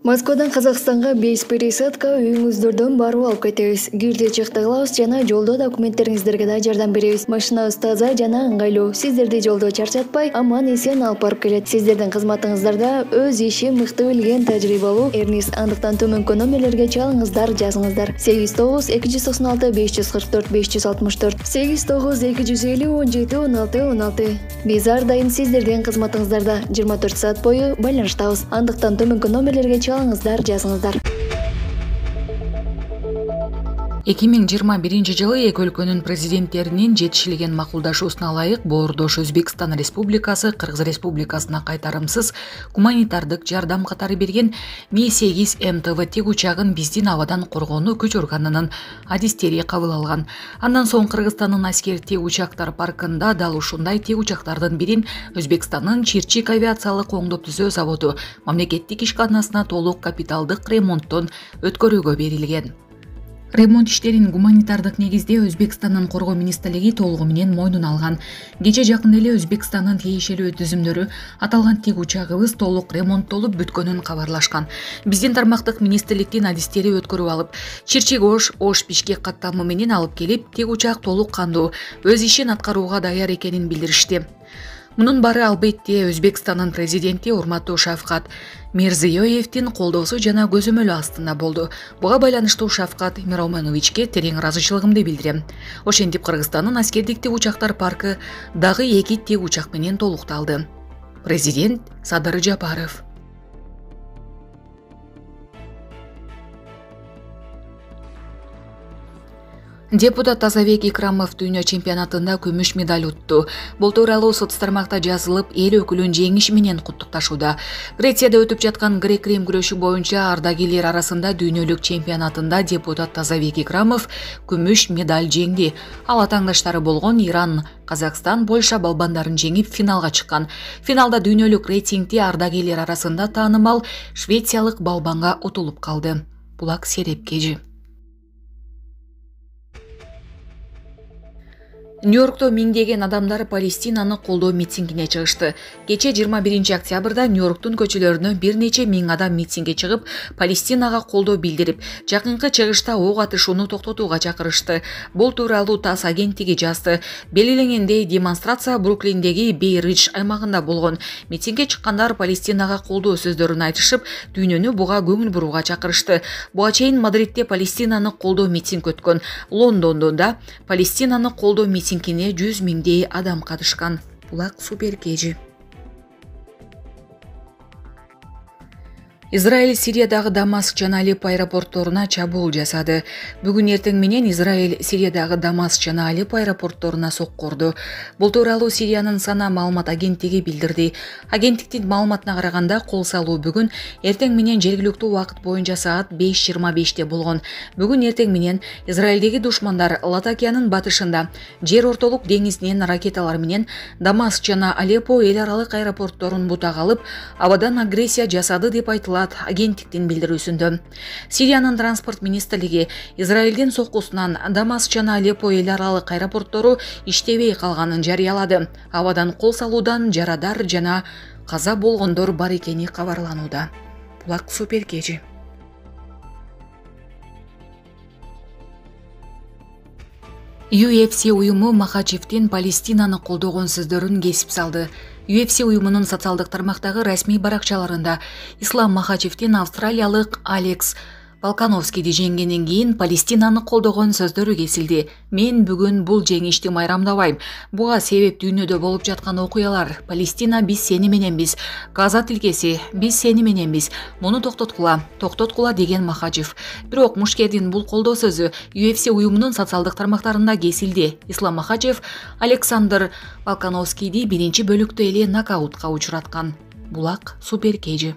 Москвадан Казакстанга 5 пересадка үйүңүздөрдөн барып алып кетебиз. Кирди чыкты кылабыз жана жолдо документтериңиздерге да жардам беребиз. Машинабыз таза жана ыңгайлуу. Сиздерди жолдо чарчатпай, аман эсен алып барып келет. Сиздердин кызматыңыздарда өз иши мыкты билген тажрыйбалуу Эрнис. Андыктан төмөнкү номерлерге чалыңыздар, жазыңыздар. 89 296 544 564 89 250 17 16 16. Биз ар дайым сиздердин кызматыңыздарда 24 саат бою байланыштабыз. Андыктан төмөнкү номерлерге чалыңыздар, жазыңыздар. 2021 жылы эки өлкөнүн президенттеринин жетишилген макулдашуусуна ылайык Боордош Өзбекстан Республикасы Кыргыз Республикасына кайтарымсыз гуманитардык жардам катары берген Mi-8 МТВ тик учагын биздин абадан коргонуу күч органынын адистери кабыл алган. Андан соң Кыргызстандын аскер тик учактар паркында дал ушундай тик учактардын бирин Өзбекстандын Чирчик авиациялык оңдоп түзөө заводу мамлекеттик ишканасына толук капиталдык ремонттон өткөрүүгө берилген. Ремонт иштерин гуманитардык негизде Өзбекстандын коргоо министрлиги толугу менен мойнуна алган. Кече жакында эле Өзбекстандын тиешелүү түзүмдөрү аталган тик учагыбыз толук ремонттолуп бүткөнүн кабарлашкан. Биздин тармактык министрликтин адистери өткөрүп алып, Чирчик-Ош, Ош-Бишкек каттамы менен алып келип, тик учак толук кандуу өз ишин аткарууга даяр экенин билдиришти. Мунун баары албетте Өзбекстандын президенти урматтуу Шавкат Мирзиёевдин колдоосу жана көзөмөлү астында болду. Буга байланыштуу Шавкат Миромоновичке терең ыраазычылыгымды билдирем. Ошентип Кыргызстандын аскердик тик учактар паркы дагы 2 тик учак менен толукталды. Президент Садыр Жапаров. Депутат Тазабек Икрамов дүйнө чемпионатында күмүш медаль утту. Бул тууралуу соц тармакта жазылып, эл өкүлүн жеңиши менен куттукташууда. Грецияда өтүп жаткан грек-рим күрөшү боюнча ардагерлер арасында дүйнөлүк чемпионатында депутат Тазабек Икрамов күмүш медаль жеңди. Ал атаңдаштары болгон Иран, Казакстан, Польша балбандарын жеңип финалга чыккан. Финалда дүйнөлүк рейтингде ардагерлер арасында таанымал швециялык балбанга утулуп калды. Булак Серепкежи. Нью-Йоркто миңдеген адамдар Палестинаны колдоо митингине чыгышты. Кече 21 октябрда Нью-Йорктун көчөлөрүнө бир нече миң адам митингге чыгып, Палестинага колдоо билдирип, жакынкы чыгышта ок атышууну токтотууга чакырышты. Бул тууралуу ТАСС агенттиги жазды. Белгиленгендей, демонстрация Бруклиндеги Бей-Ридж аймагында болгон. Митингге чыккандар Палестинага колдоо сөздөрүн айтышып, дүйнөнү буга көңүл бурууга чакырышты. Буга чейин Мадридде Палестинаны колдоо митинг өткөн. Лондондо да Палестинаны колдоо митингине 100 миңдей адам катышкан. Булак Суперкежи. Израиль Сириядагы Дамаск жана Алеппо аэропортторуна чабуул жасады. Бүгүн эртең менен Израиль Сириядагы Дамаск жана Алеппо аэропортторуна соккурду. Бул тууралуу Сириянын сана маалымат агенттиги билдирди. Агенттиктин маалыматына караганда, кол салуу бүгүн эртең менен жергиликтүү убакыт боюнча саат 5:25 болгон. Бүгүн эртең менен Израилдеги душмандар Латакиянын батышында жер ортолук деңизинен ракеталар менен Дамаск жана Алеппо эл аралык аэропортторун бутак алып, абадан агрессия жасады деп айтылат агенттиктин билдирүүсүндө. Сириянын транспорт министрлиги Израилдин соккусунан Дамаск жана Алеппо эл аралык аэропорттору иштебей калганын жарыялады. Абадан кол салуудан жарадар жана каза болгондор бар экени кабарланууда. Булак Суперкежи. UFC уюму Махачевдин Палестинаны колдогон сөздөрүн кесип салды. UFC уюмунун социалдык тармактагы расмий баракчаларында Ислам Махачевдин австралиялык Алекс Волконовскийди жеңгенден кийин Палестинаны колдогон сөздөрү кесилди. Мен бүгүн бул жеңишти майрамдабайм. Буга себеп дүйнөдө болуп жаткан окуялар. Палестина биз сени мененбиз. Газа тилкеси биз сени мененбиз. Муну токтоткула деген Махачев. Бирок мушкердин бул колдоо сөзү UFC уюмунун социалдык тармактарында кесилди. Ислам Махачев Александр Волконовскийди биринчи бөлүктө эле нокаутка учураткан. Булак Суперкежи.